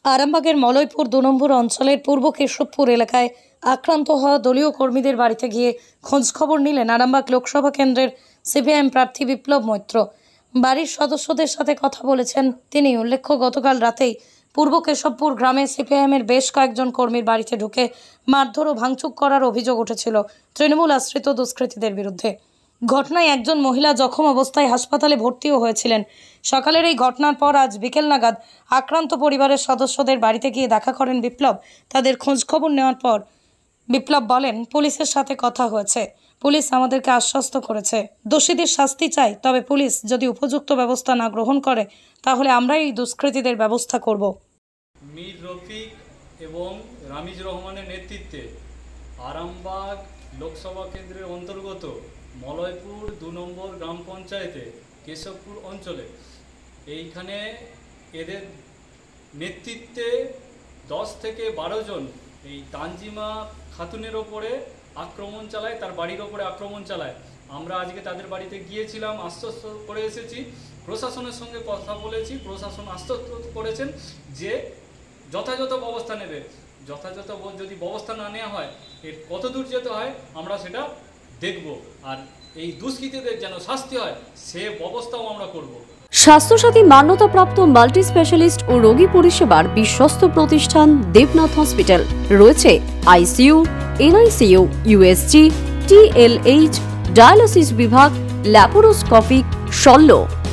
আরামবাগের মলয়পুর ২ নম্বর অঞ্চলের পূর্ব কেশবপুর এলাকায় আক্রান্ত হওয়া দলীয় কর্মীদের বাড়িতে গিয়ে খোঁজ খবর নিলেন আরামবাগ লোকসভা কেন্দ্রের সিপিআইএম প্রার্থী বিপ্লব মৈত্র। বাড়ির সদস্যদের সাথে কথা বলেছেন তিনি। উল্লেখ্য, গতকাল রাতেই পূর্ব কেশবপুর গ্রামে সিপিআইএমের বেশ কয়েকজন কর্মীর বাড়িতে ঢুকে মারধর ও ভাঙচুর করার অভিযোগ উঠেছিল তৃণমূল আশ্রিত দুষ্কৃতীদের বিরুদ্ধে। ঘটনায় একজন মহিলা জখম অবস্থায় হাসপাতালে ভর্তিও হয়েছিলেন। সকালের এই ঘটনার পর আজ বিকেল নাগাদ আক্রান্ত পরিবারের সদস্যদের বাড়িতে গিয়ে দেখা করেন বিপ্লব। তাদের খোঁজ খবর নেওয়ার পর বিপ্লব বলেন, পুলিশের সাথে কথা হয়েছে, পুলিশ আমাদেরকে আশ্বস্ত করেছে দোষীদের শাস্তি চাই, তবে পুলিশ যদি উপযুক্ত ব্যবস্থা না গ্রহণ করে তাহলে আমরা এই দুষ্কৃতীদের ব্যবস্থা করব। মীর রফিক এবং রামিজ রহমানের নেতৃত্বে আরামবাগ লোকসভা কেন্দ্রের অন্তর্গত মলয়পুর ২ নম্বর গ্রাম পঞ্চায়েতে কেশবপুর অঞ্চলে এইখানে এদের নেতৃত্বে ১০ থেকে ১২ জন এই তানজিমা খাতুনের ওপরে আক্রমণ চালায়, তার বাড়ির ওপরে আক্রমণ চালায়। আমরা আজকে তাদের বাড়িতে গিয়েছিলাম, আশ্বস্ত করে এসেছি, প্রশাসনের সঙ্গে কথা বলেছি, প্রশাসন আশ্বস্ত করেছেন যে যথাযথ ব্যবস্থা নেবে। যথাযথ যদি ব্যবস্থা না নেওয়া হয় এর কত দূর যেতে হয় আমরা সেটা দেখব, আর এই দুষ্কৃতীদের যেন শাস্তি হয় সে ব্যবস্থাও আমরা করব। স্বাস্থ্যসাথী মান্যতাপ্রাপ্ত মাল্টি স্পেশালিস্ট ও রোগী পরিষেবার বিশ্বস্ত প্রতিষ্ঠান দেবনাথ হসপিটাল। রয়েছে ICU, NICU, USG, TLH, dialysis বিভাগ, ল্যাপারোস্কোপিক, শল্য,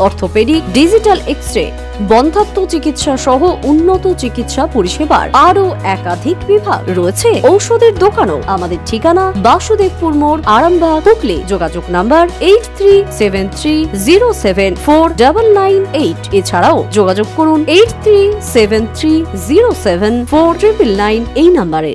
অর্থোপেডিক, ডিজিটাল এক্স-রে, বন্ধ্যাত্ব চিকিৎসা সহ উন্নত চিকিৎসা পরিষেবার আরও একাধিক বিভাগ। রয়েছে ঔষধের দোকানও। আমাদের ঠিকানা বাসুদেবপুর মোড়, আরামবাগ, হুগলি। যোগাযোগ নাম্বার 8373074998। এছাড়াও যোগাযোগ করুন 8373074999 এই নাম্বারে।